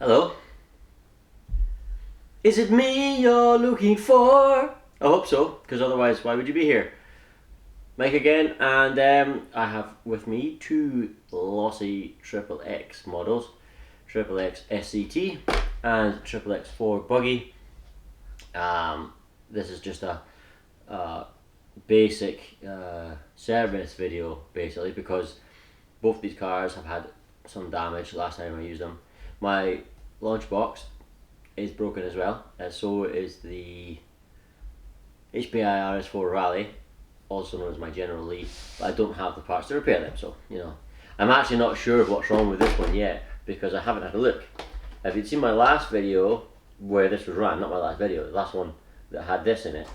Hello? Is it me you're looking for? I hope so, because otherwise why would you be here? Mike again, and I have with me two Losi XXX models, XXX-SCT and XXX-4 buggy. This is just a basic service video basically, because both these cars have had some damage last time I used them. My launch box is broken as well, and so is the HPI RS4 Rally, also known as my General Lee, but I don't have the parts to repair them, so you know. I'm actually not sure what's wrong with this one yet, because I haven't had a look. If you'd seen my last video where this was ran, not my last video, the last one that had this in it,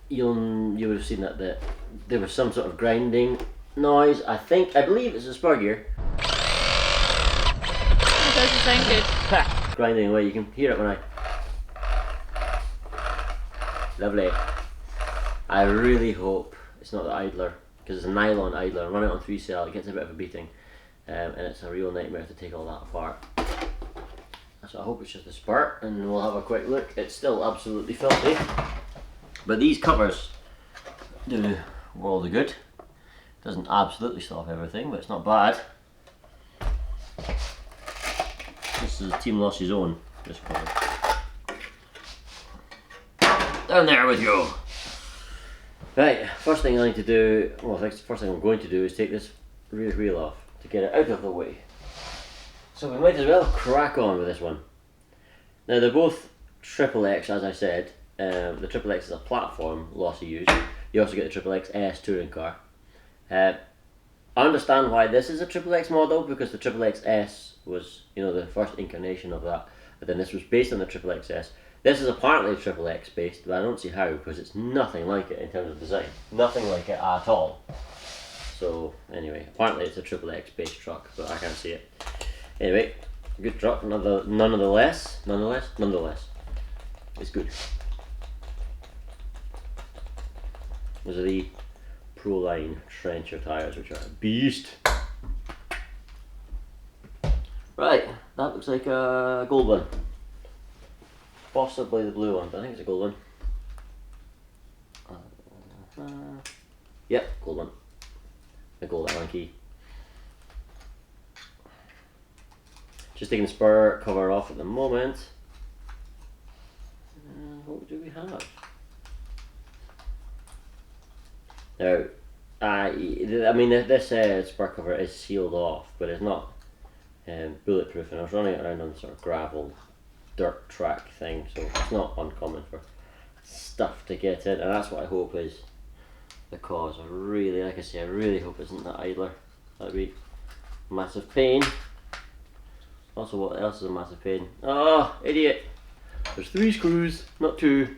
you would have seen that there was some sort of grinding noise. I believe it's a spur gear. It doesn't sound good. Grinding away, you can hear it when I... Lovely. I really hope it's not the idler, because it's a nylon idler. I run it on 3-cell, it gets a bit of a beating, and it's a real nightmare to take all that apart. So I hope it's just a spur, and we'll have a quick look. It's still absolutely filthy, but these covers do all the good. Doesn't absolutely stop everything, but it's not bad. This is Team Losi's own, this cover. Down there with you! Right, first thing I need to do, well, first thing I'm going to do is take this rear wheel off to get it out of the way. So we might as well crack on with this one. Now they're both XXX, as I said. The XXX is a platform Losi used. You also get the XXX-S touring car. I understand why this is a XXX model, because the XXX-S was, you know, the first incarnation of that. But then this was based on the XXX-S. This is apparently XXX based, but I don't see how, because it's nothing like it in terms of design. Nothing like it at all. So anyway, apparently it's a XXX based truck, but I can't see it. Anyway, good truck, nonetheless, it's good. Those are the Proline trencher tyres, which are a beast. Right, that looks like a gold one. Possibly the blue one, but I think it's a gold one. Yep, gold one. The gold Allen key. Just taking the spur cover off at the moment. What do we have? Now, I mean, this spur cover is sealed off, but it's not bulletproof, and I was running it around on sort of gravel, dirt track thing, so it's not uncommon for stuff to get in, and that's what I hope is the cause. I really, like I say, I really hope it isn't the idler. That'd be a massive pain. Also, what else is a massive pain? Oh, idiot! There's 3 screws, not 2.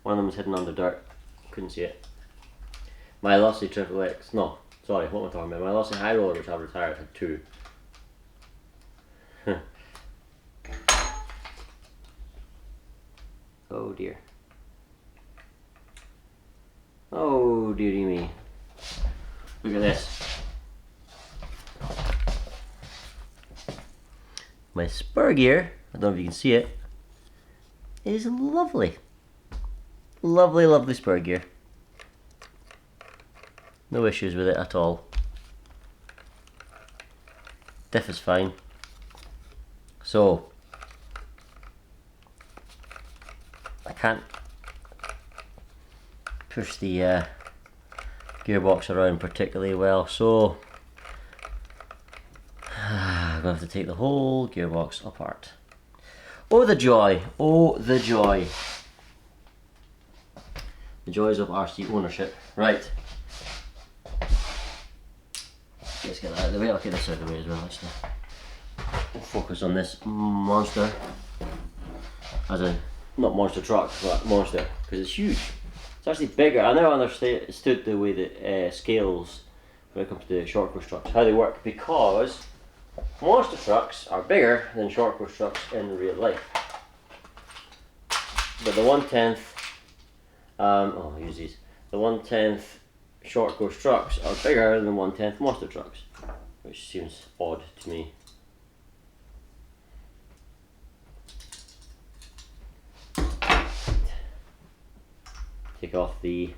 One of them was hidden under dirt. Couldn't see it. My Losi XXX, no, sorry, what am I talking about? My Losi High Roller, which I've retired, had 2. Oh dear. Oh dearie me. Look at this. My spur gear, I don't know if you can see it, is lovely. Lovely, lovely spur gear. No issues with it at all. Diff is fine. So, I can't push the gearbox around particularly well, so I'm going to have to take the whole gearbox apart. Oh the joy, oh the joy. The joys of RC ownership. Right. Let's get that out of the way. I'll get this out of the way as well, actually. We'll focus on this monster. As a, not monster truck, but monster, because it's huge. It's actually bigger. I never understood the way that scales, when it comes to short course trucks, how they work, because monster trucks are bigger than short course trucks in real life. But the 1/10, I'll use these. The 1/10 short course trucks are bigger than 1/10 monster trucks, which seems odd to me. take off the,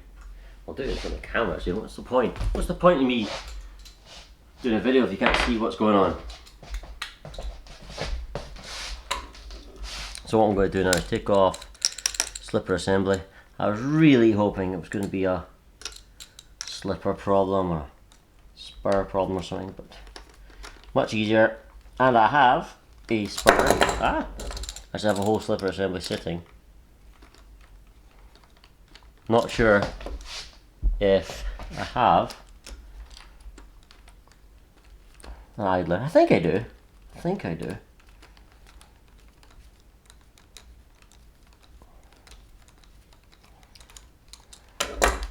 I'll do it in front of the camera actually, what's the point? What's the point of me doing a video if you can't see what's going on? So what I'm going to do now is take off slipper assembly. I was really hoping it was going to be a slipper problem or spur problem or something, but much easier. And I have a spur. I just have a whole slipper assembly sitting. Not sure if I have an idler. I think I do. I think I do.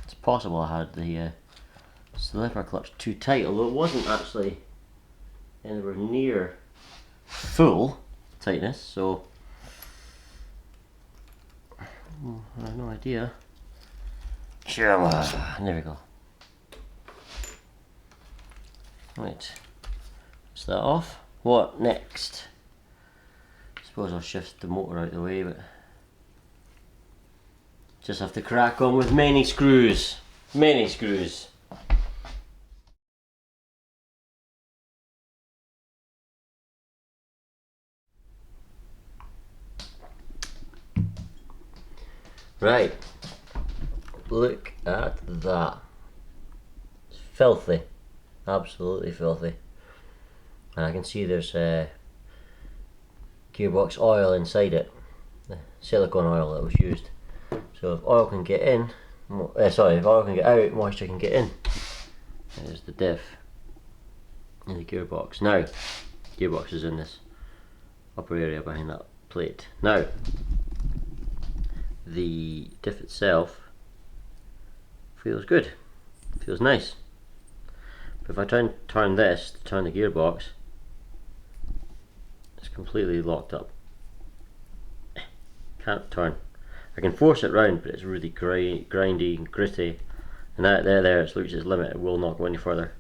It's possible I had the slipper clutch too tight, although it wasn't actually anywhere near full tightness, so I have no idea. Come on, there we go. Right, is that off? What next? I suppose I'll shift the motor out of the way, but just have to crack on with many screws. Many screws. Right, look at that. It's filthy, absolutely filthy. And I can see there's gearbox oil inside it, the silicone oil that was used. So if oil can get in, if oil can get out, moisture can get in. There's the diff in the gearbox. Now, gearbox is in this upper area behind that plate. Now, the diff itself feels good, feels nice. But if I turn this to turn the gearbox, it's completely locked up. Can't turn. I can force it round, but it's really grindy and gritty, and that there it's reached its limit. It will not go any further.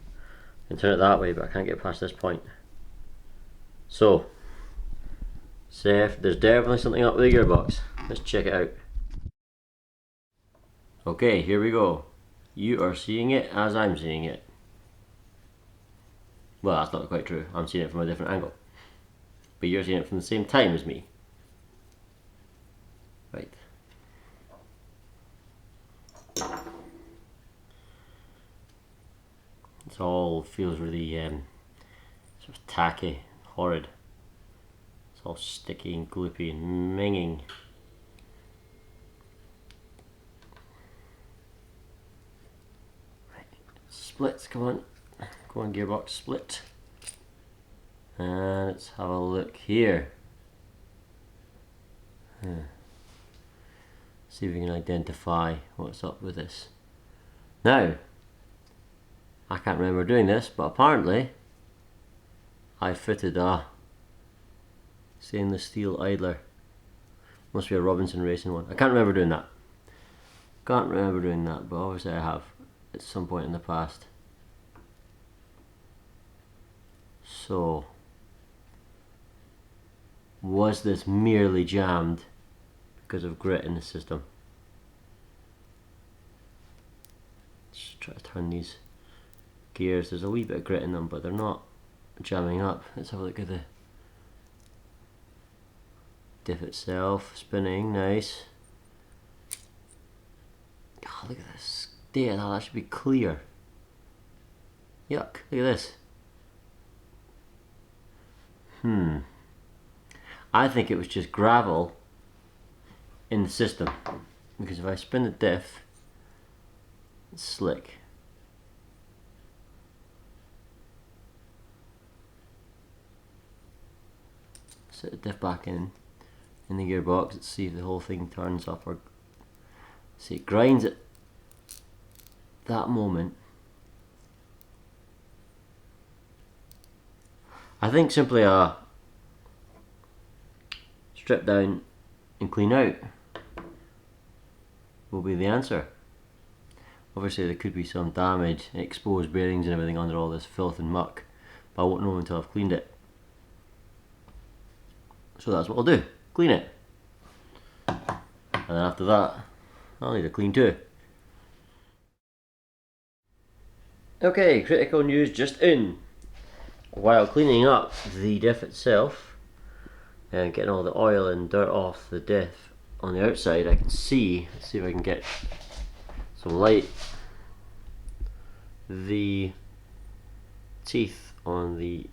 I can turn it that way, but I can't get past this point. So, there's definitely something up with the gearbox. Let's check it out. Okay, here we go. You are seeing it as I'm seeing it. Well, that's not quite true. I'm seeing it from a different angle. But you're seeing it from the same time as me. Right. It all feels really sort of tacky, horrid. It's all sticky and gloopy and minging. Splits, come on gearbox, split. And let's have a look here. See if we can identify what's up with this. Now, I can't remember doing this, but apparently I fitted a stainless steel idler. Must be a Robinson Racing one. I can't remember doing that. Can't remember doing that, but obviously I have at some point in the past. So, was this merely jammed because of grit in the system? Just try to turn these gears. There's a wee bit of grit in them, but they're not jamming up. Let's have a look at the diff itself. Spinning, nice. Oh, look at this. There, that should be clear. Yuck, look at this. I think it was just gravel in the system, because if I spin the diff, it's slick. Set the diff back in the gearbox. Let's see if the whole thing turns up, or see, it grinds at that moment. I think simply a strip down and clean out will be the answer. Obviously there could be some damage, exposed bearings and everything under all this filth and muck, but I won't know until I've cleaned it. So that's what I'll do, clean it. And then after that, I'll need a clean too. Okay, critical news just in. While cleaning up the diff itself and getting all the oil and dirt off the diff on the outside, I can see, let's see if I can get some light, the teeth on the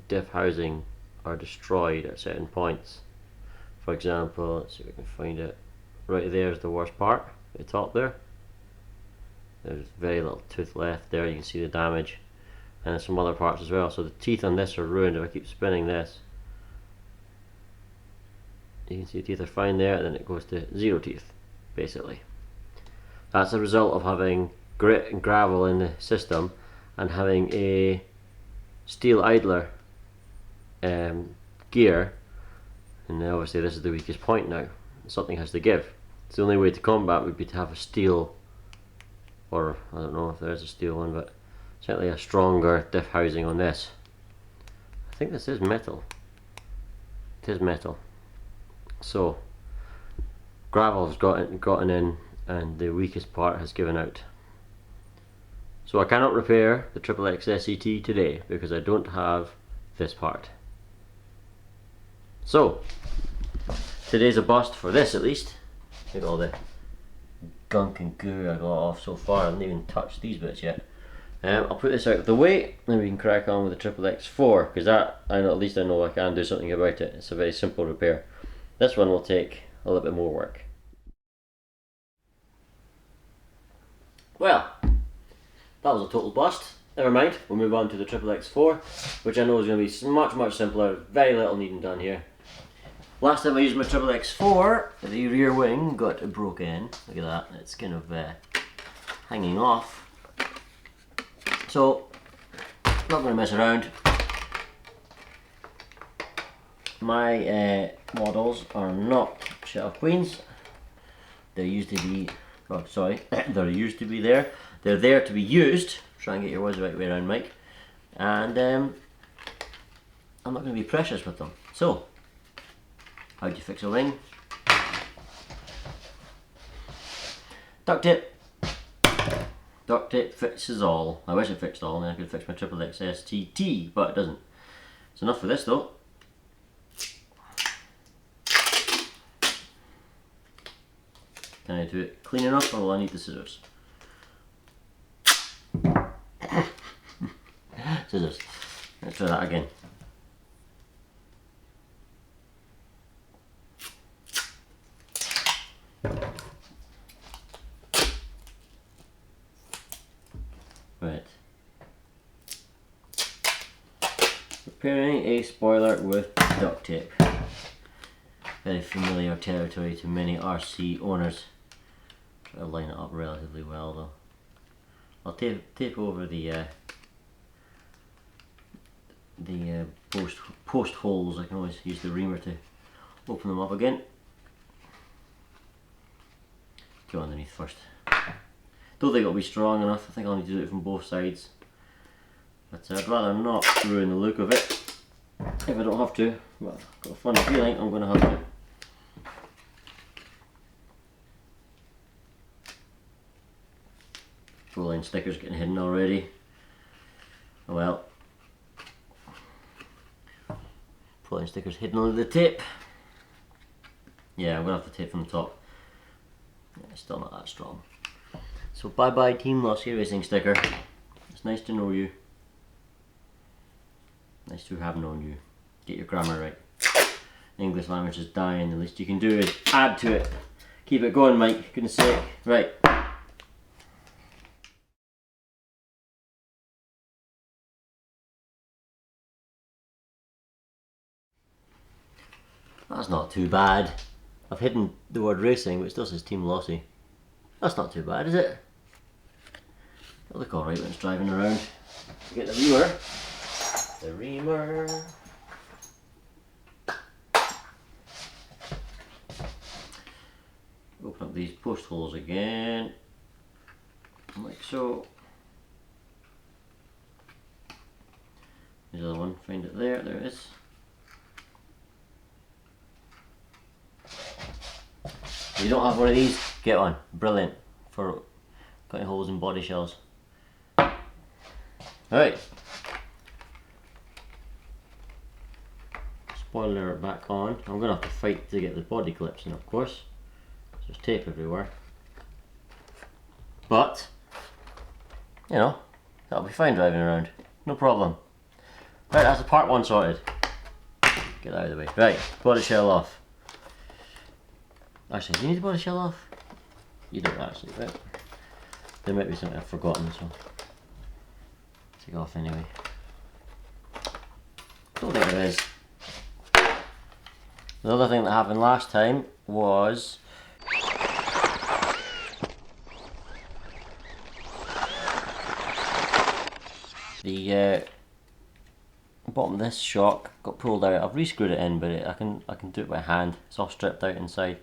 diff housing are destroyed at certain points. For example, let's see if we can find it. Right there is the worst part, at the top there. There's very little tooth left there, you can see the damage. And there's some other parts as well, so the teeth on this are ruined if I keep spinning this. You can see the teeth are fine there, and then it goes to 0 teeth, basically. That's a result of having grit and gravel in the system and having a steel idler gear, and obviously this is the weakest point now. Something has to give. It's the only way to combat would be to have a steel, or I don't know if there is a steel one, but certainly a stronger diff housing on this. I think this is metal. It is metal. So gravel has gotten in and the weakest part has given out. So I cannot repair the XXX SCT today because I don't have this part. So today's a bust for this, at least. Look at all the gunk and goo I got off so far. I haven't even touched these bits yet. I'll put this out of the way, then we can crack on with the XXX-4, because that, at least I know I can do something about it. It's a very simple repair. This one will take a little bit more work. Well, that was a total bust. Never mind, we'll move on to the XXX-4, which I know is going to be much simpler, very little needing done here. Last time I used my XXX-4, the rear wing got broken. Look at that, it's kind of hanging off. So, not going to mess around. My models are not shelf queens. They used to be, oh sorry, they're used to be there. They're there to be used. Try and get your words the right way around, Mike. And I'm not going to be precious with them. So, how do you fix a wing? Duct tape. Duct tape fixes all. I wish it fixed all, and then I could fix my XXX-SCT, but it doesn't. It's enough for this though. Can I do it clean enough, or will I need the scissors? Scissors. Let's try that again. Right. Repairing a spoiler with duct tape. Very familiar territory to many RC owners. Try to line it up relatively well though. I'll tape over the post holes. I can always use the reamer to open them up again. Go underneath first. Don't think it'll be strong enough. I think I'll need to do it from both sides. But I'd rather not ruin the look of it if I don't have to. Well, I've got a funny feeling I'm going to have to. Full line stickers getting hidden already. Oh well. Full line stickers hidden under the tape. Yeah, I'm going to have to tape from the top. Yeah, it's still not that strong. So bye bye Team Losi Racing sticker. It's nice to know you. Nice to have known you. Get your grammar right. English language is dying. The least you can do is add to it. Keep it going, Mike. Goodness sake. Right. That's not too bad. I've hidden the word racing, but it still says Team Losi. That's not too bad, is it? It'll look alright when it's driving around. Get the reamer. The reamer. Open up these post holes again. Like so. There's the other one. Find it there. There it is. If you don't have one of these, get one. Brilliant for cutting holes in body shells. Alright. Spoiler alert back on. I'm going to have to fight to get the body clips in, of course. There's tape everywhere. But, you know, that'll be fine driving around. No problem. Right, that's the part 1 sorted. Get out of the way. Right, body shell off. Actually, do you need the body shell off? You don't actually, right? There might be something I've forgotten, so take it off anyway. Don't think there is. The other thing that happened last time was the bottom of this shock got pulled out. I've re-screwed it in, but I can do it by hand. It's all stripped out inside.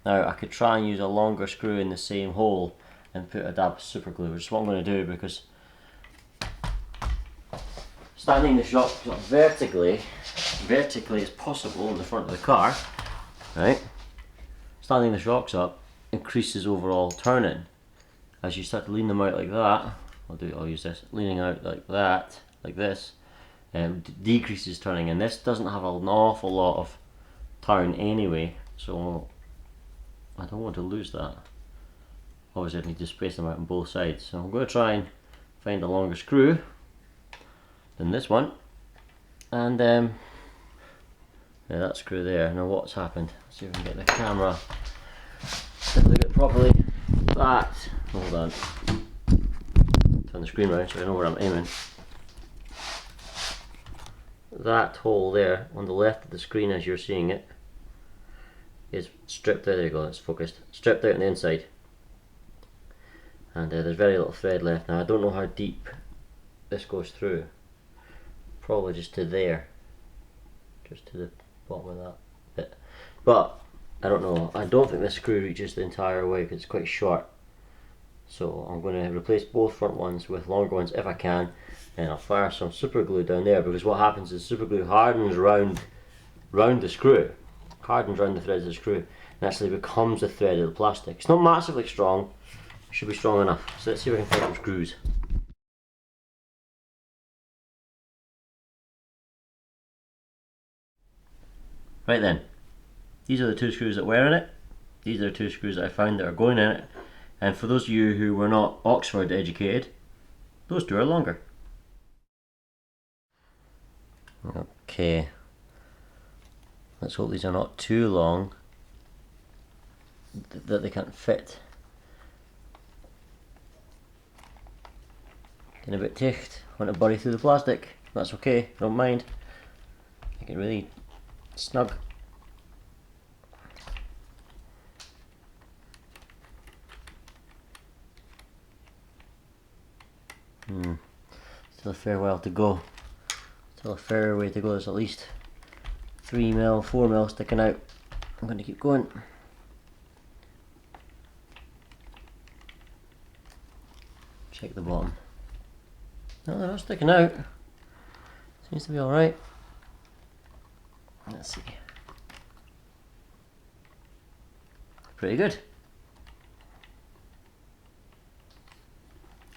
Now I could try and use a longer screw in the same hole and put a dab of super glue, which is what I'm going to do, because standing the shock vertically as possible in the front of the car, right? Standing the shocks up increases overall turning. As you start to lean them out like that, I'll use this, leaning out like that, like this, decreases turning, and this doesn't have an awful lot of turn anyway, so I don't want to lose that. Obviously I need to space them out on both sides, so I'm going to try and find a longer screw than this one, and yeah, that screw there. Now what's happened? Let's see if we can get the camera to look at it properly. That, hold on, turn the screen around so I know where I'm aiming. That hole there on the left of the screen as you're seeing it is stripped out. There you go, it's focused. Stripped out on the inside, and there's very little thread left. Now I don't know how deep this goes through. Probably just to there, just to the bottom of that bit, but I don't know. I don't think this screw reaches the entire way because it's quite short, so I'm going to replace both front ones with longer ones if I can, and I'll fire some super glue down there, because what happens is super glue hardens round the screw, hardens around the threads of the screw, and actually becomes the thread of the plastic. It's not massively strong, it should be strong enough. So let's see if I can find some screws. Right then, these are the 2 screws that were in it. These are the 2 screws that I found that are going in it. And for those of you who were not Oxford educated, those 2 are longer. Okay, let's hope these are not too long that they can't fit. Getting a bit ticked, want to bury through the plastic. That's okay, don't mind. Make it really snug. Still a fair while to go. Still a fair way to go. There's at least 3 mil, 4 mil sticking out. I'm going to keep going. Check the bottom. No, they're not sticking out. Seems to be alright. Let's see. Pretty good.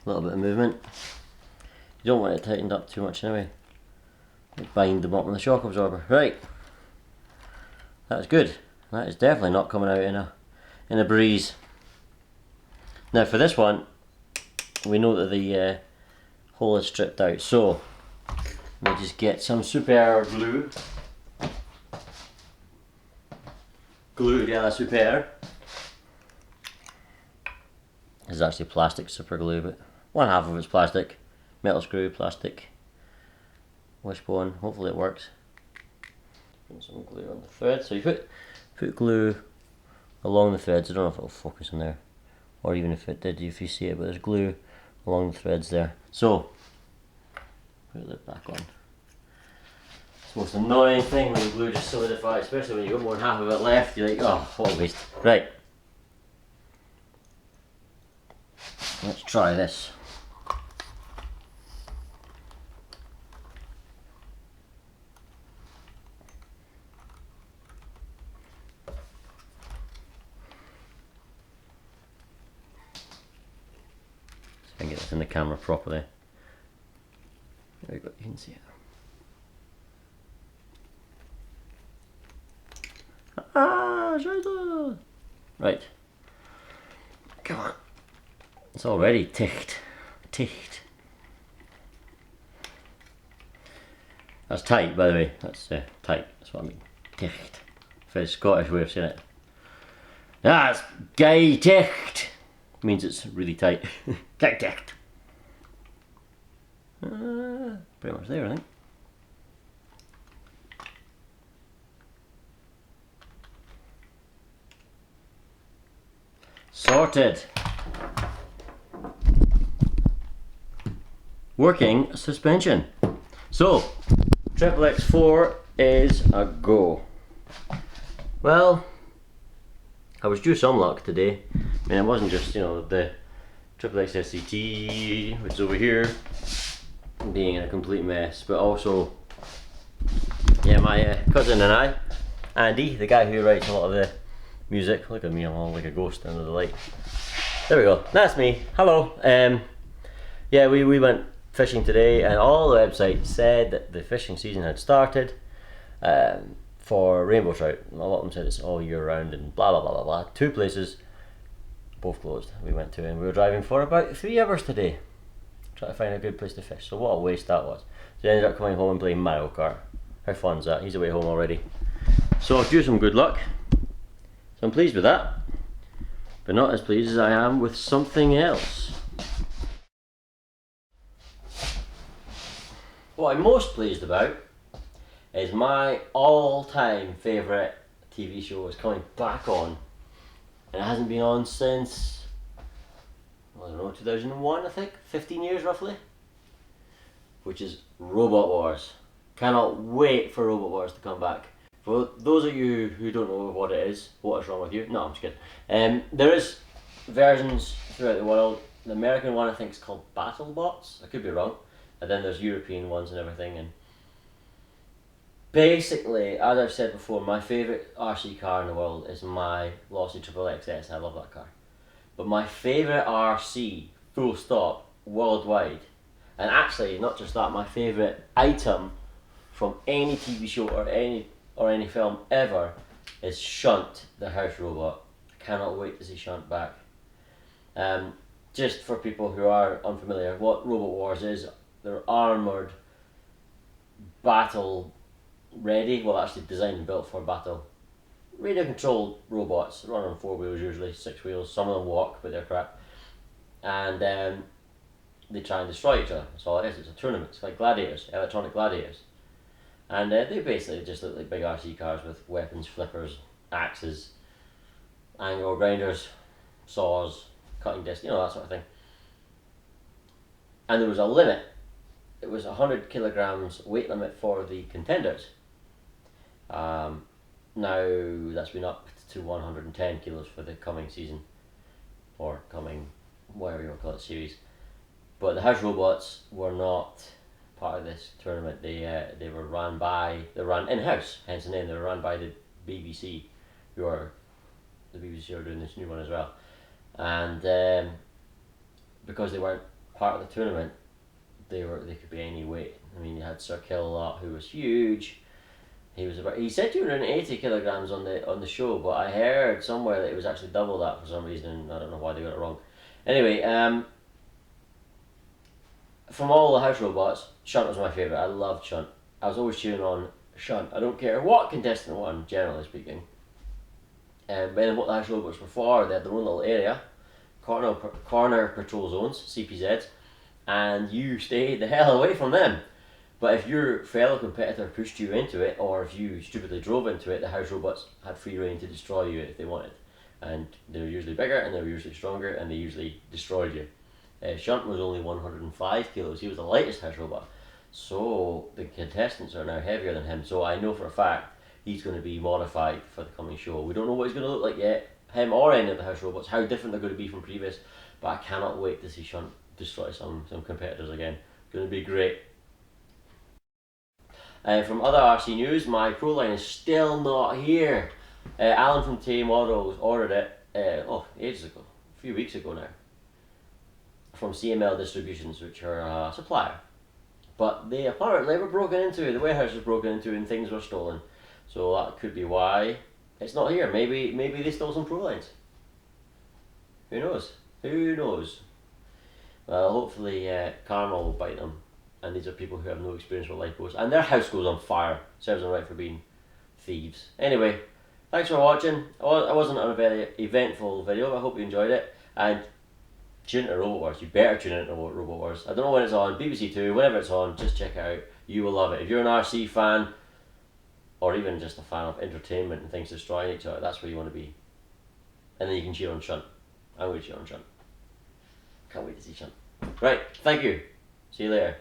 A little bit of movement. You don't want it tightened up too much anyway. Bind the bottom of the shock absorber. Right. That's good. That is definitely not coming out in a breeze. Now for this one, we know that the hole is stripped out, so we'll just get some super glue. Glue, yeah, that's super. This is actually plastic super glue, but 1/2 of it's plastic. Metal screw, plastic, wishbone. Hopefully it works. Put some glue on the thread. So you put glue along the threads. I don't know if it'll focus in there, or even if it did, if you see it. But there's glue along the threads there. So put it back on. It's the most annoying thing when glue just solidifies, especially when you've got more than half of it left. You're like, oh, what a waste. Right. Let's try this. See if I can get this in the camera properly. Very good, you can see it. Ah, scheiße! Right. Come on. It's already ticked. Ticked. That's tight, by the way. That's tight. That's what I mean. Ticked. Very Scottish way of saying it. That's gay ticked. Means it's really tight. Gay ticked. Pretty much there, I think. Sorted. Working suspension. So, XXX-4 is a go. Well, I was due some luck today. I mean, it wasn't just, you know, the XXX-SCT, which is over here, being in a complete mess, but also, yeah, my cousin and I, Andy, the guy who writes a lot of the music. Look at me, I'm all like a ghost under the light. There we go, that's me. Hello. Yeah, we went fishing today, and all the websites said that the fishing season had started for rainbow trout. A lot of them said it's all year round and blah blah blah blah blah. Two places, both closed, we went to, and we were driving for about 3 hours today trying to find a good place to fish. So what a waste that was. So we ended up coming home and playing Mario Kart. How fun's that? He's away home already. So I've due some good luck. So I'm pleased with that, but not as pleased as I am with something else. What I'm most pleased about is my all-time favourite TV show is coming back on, and it hasn't been on since, I don't know, 2001 I think, 15 years roughly, which is Robot Wars. Cannot wait for Robot Wars to come back. For those of you who don't know what it is, what is wrong with you? No, I'm just kidding. There is versions throughout the world. The American one I think is called BattleBots. I could be wrong. And then there's European ones and everything. And basically, as I've said before, my favourite RC car in the world is my Losi XXX-SCT. I love that car. But my favourite RC, full stop, worldwide, and actually not just that, my favourite item from any TV show or any film ever is Shunt, the house robot. I cannot wait to see Shunt back. Just for people who are unfamiliar, what Robot Wars is, they're armoured, battle ready, well actually designed and built for battle, radio controlled robots, run on 4 wheels usually, 6 wheels, some of them walk but they're crap, and they try and destroy each other. That's all it is, it's a tournament, it's like gladiators, electronic gladiators. And they basically just look like big RC cars with weapons, flippers, axes, angle grinders, saws, cutting discs, you know, that sort of thing. And there was a limit. It was 100 kilograms weight limit for the contenders. Now that's been up to 110 kilos for the coming season, or coming, whatever you want to call it, series. But the house robots were not part of this tournament. They were run in-house, hence the name. They were run by the BBC, the BBC are doing this new one as well. And because they weren't part of the tournament, they could be any weight. I mean, you had Sir Kill-A-Lot, who was huge. He said 280 kilograms on the show, but I heard somewhere that it was actually double that for some reason, and I don't know why they got it wrong. Anyway, from all the house robots, Shunt was my favourite. I loved Shunt. I was always cheering on Shunt. I don't care what contestant won, generally speaking. But then what the house robots were for, they had their own little area, corner patrol zones, CPZs, and you stayed the hell away from them. But if your fellow competitor pushed you into it, or if you stupidly drove into it, the house robots had free reign to destroy you if they wanted. And they were usually bigger, and they were usually stronger, and they usually destroyed you. Shunt was only 105 kilos. He was the lightest house robot. So the contestants are now heavier than him. So I know for a fact he's going to be modified for the coming show. We don't know what he's going to look like yet, him or any of the house robots, how different they're going to be from previous. But I cannot wait to see Shunt destroy some competitors again. It's going to be great. From other RC news, my Pro line is still not here. Alan from Tay Models ordered it ages ago, a few weeks ago now, from CML Distributions, which are a supplier. but they apparently were broken into, the warehouse was broken into and things were stolen. So that could be why it's not here. Maybe they stole some Pro lines. Who knows? Who knows? Well, hopefully karma will bite them. And these are people who have no experience with lipos. And their house goes on fire. Serves them right for being thieves. Anyway, thanks for watching. It wasn't a very eventful video, but I hope you enjoyed it. And tune into Robot Wars. You better tune into Robot Wars. I don't know when it's on. BBC Two, whenever it's on, just check it out. You will love it. If you're an RC fan, or even just a fan of entertainment and things destroying each other, that's where you want to be. And then you can cheer on Shunt. I'm going to cheer on Shunt. Can't wait to see Shunt. Right, thank you. See you later.